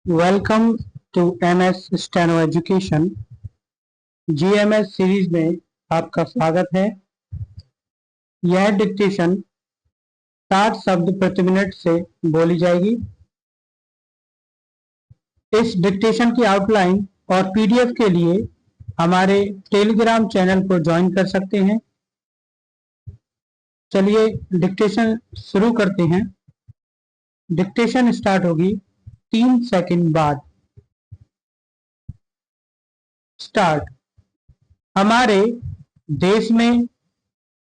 Welcome to MS steno education. GMS series में आपका स्वागत है। यह डिक्टेशन 60 शब्द प्रति मिनट से बोली जाएगी। इस डिक्टेशन की आउटलाइन और पीडीएफ के लिए हमारे टेलीग्राम चैनल को ज्वाइन कर सकते हैं। चलिए डिक्टेशन शुरू करते हैं। डिक्टेशन स्टार्ट होगी 3 सेकंड बाद। स्टार्ट। हमारे देश में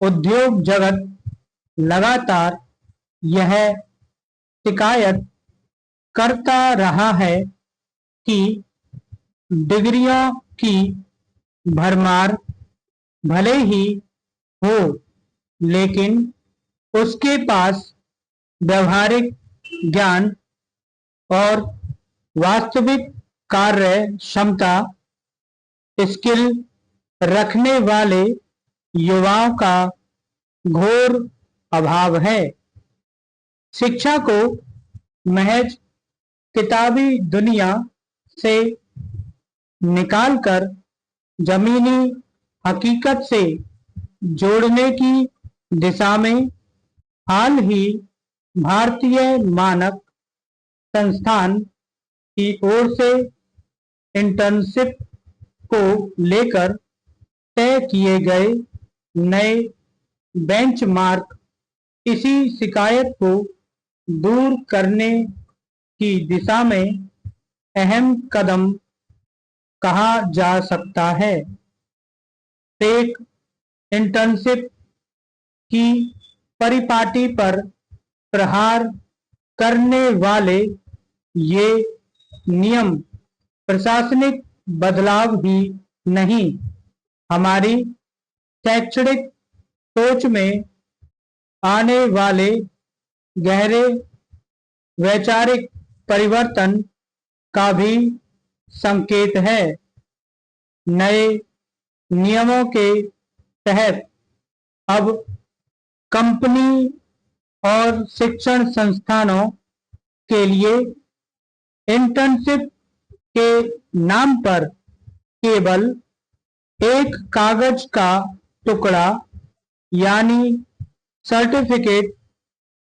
उद्योग जगत लगातार यह शिकायत करता रहा है कि डिग्रियों की भरमार भले ही हो, लेकिन उसके पास व्यवहारिक ज्ञान और वास्तविक कार्य क्षमता स्किल रखने वाले युवाओं का घोर अभाव है। शिक्षा को महज किताबी दुनिया से निकालकर जमीनी हकीकत से जोड़ने की दिशा में हाल ही भारतीय मानक संस्थान की ओर से इंटर्नशिप को लेकर तय किए गए नए बेंचमार्क इसी शिकायत को दूर करने की दिशा में अहम कदम कहा जा सकता है। फेक इंटर्नशिप की परिपाटी पर प्रहार करने वाले ये नियम प्रशासनिक बदलाव ही नहीं, हमारी शैक्षणिक सोच में आने वाले गहरे वैचारिक परिवर्तन का भी संकेत है। नए नियमों के तहत अब कंपनी और शिक्षण संस्थानों के लिए इंटर्नशिप के नाम पर केवल एक कागज का टुकड़ा यानी सर्टिफिकेट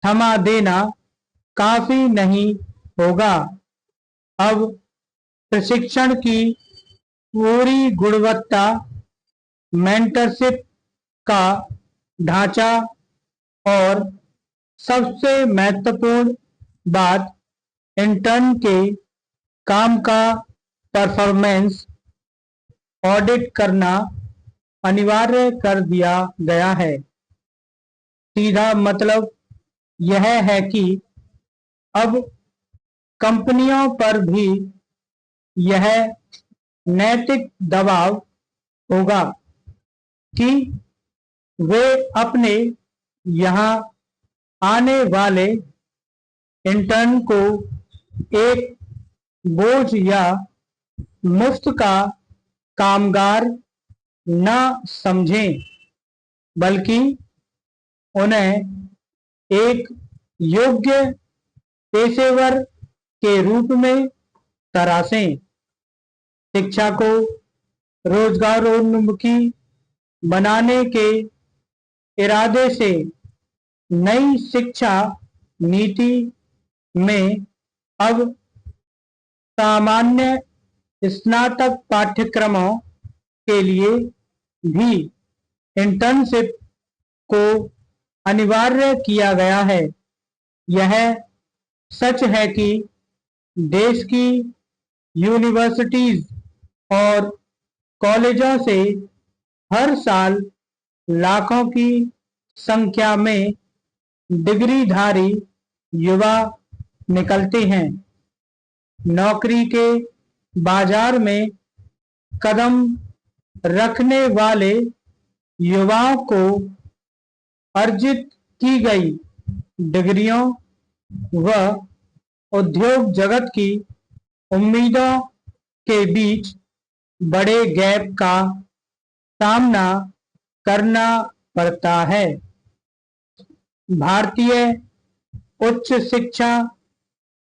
थमा देना काफी नहीं होगा। अब प्रशिक्षण की पूरी गुणवत्ता, मेंटरशिप का ढांचा और सबसे महत्वपूर्ण बात, इंटर्न के काम का परफॉर्मेंस ऑडिट करना अनिवार्य कर दिया गया है। सीधा मतलब यह है कि अब कंपनियों पर भी यह नैतिक दबाव होगा कि वे अपने यहाँ आने वाले इंटर्न को एक बोझ या मुफ्त का कामगार न समझें, बल्कि उन्हें एक योग्य पेशेवर के रूप में तराशें। शिक्षा को रोजगारोन्मुखी बनाने के इरादे से नई शिक्षा नीति में अब सामान्य स्नातक पाठ्यक्रमों के लिए भी इंटर्नशिप को अनिवार्य किया गया है। यह सच है कि देश की यूनिवर्सिटीज और कॉलेजों से हर साल लाखों की संख्या में डिग्रीधारी युवा निकलते हैं। नौकरी के बाजार में कदम रखने वाले युवाओं को अर्जित की गई डिग्रियों व उद्योग जगत की उम्मीदों के बीच बड़े गैप का सामना करना पड़ता है। भारतीय उच्च शिक्षा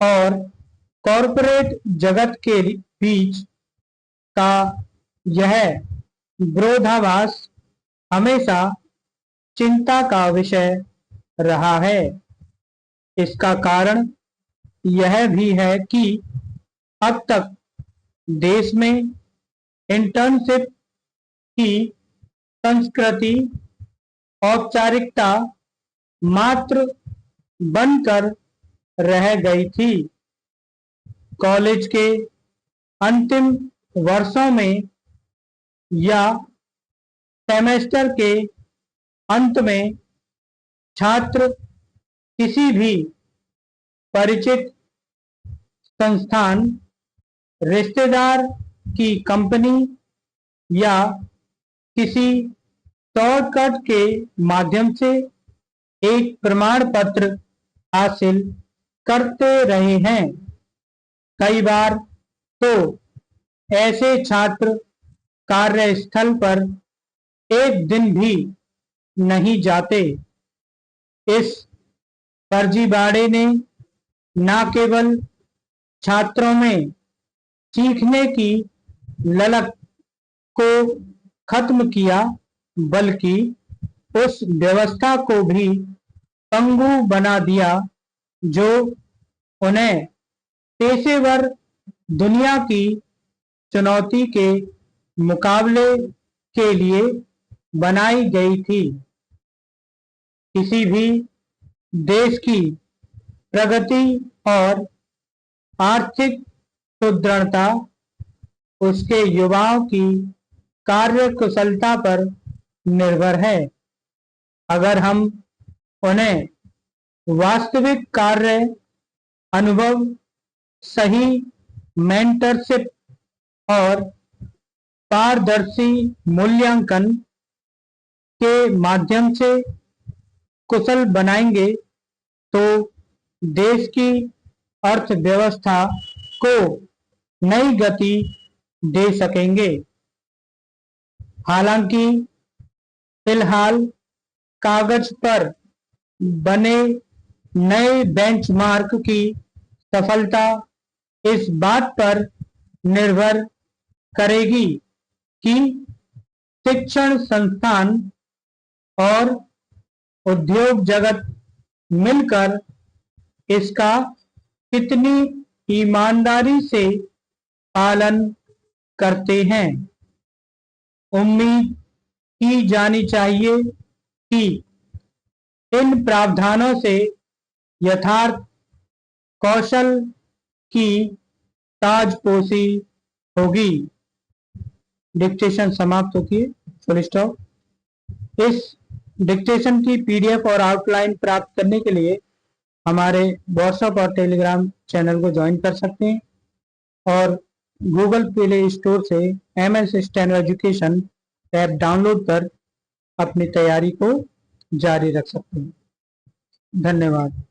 और कॉरपोरेट जगत के बीच का यह विरोधाभास हमेशा चिंता का विषय रहा है। इसका कारण यह भी है कि अब तक देश में इंटर्नशिप की संस्कृति औपचारिकता मात्र बनकर रह गई थी। कॉलेज के अंतिम वर्षों में या सेमेस्टर के अंत में छात्र किसी भी परिचित संस्थान, रिश्तेदार की कंपनी या किसी शॉर्टकट के माध्यम से एक प्रमाण पत्र हासिल करते रहे हैं। कई बार तो ऐसे छात्र कार्यस्थल पर एक दिन भी नहीं जाते। इस फर्जीवाड़े ने न केवल छात्रों में सीखने की ललक को खत्म किया, बल्कि उस व्यवस्था को भी पंगु बना दिया जो उन्हें पेशेवर दुनिया की चुनौती के मुकाबले के लिए बनाई गई थी। किसी भी देश की प्रगति और आर्थिक सुदृढ़ता उसके युवाओं की कार्य कुशलता पर निर्भर है। अगर हम उन्हें वास्तविक कार्य अनुभव, सही मेंटरशिप और पारदर्शी मूल्यांकन के माध्यम से कुशल बनाएंगे तो देश की अर्थव्यवस्था को नई गति दे सकेंगे। हालांकि फिलहाल कागज पर बने नए बेंचमार्क की सफलता इस बात पर निर्भर करेगी कि शिक्षण संस्थान और उद्योग जगत मिलकर इसका कितनी ईमानदारी से पालन करते हैं। उम्मीद की जानी चाहिए कि इन प्रावधानों से यथार्थ कौशल की ताजपोशी होगी। डिक्टेशन समाप्त होती है। Full stop. इस डिक्टेशन की पीडीएफ और आउटलाइन प्राप्त करने के लिए हमारे व्हाट्सएप और टेलीग्राम चैनल को ज्वाइन कर सकते हैं और गूगल प्ले स्टोर से MS steno education app download कर अपनी तैयारी को जारी रख सकते हैं। धन्यवाद।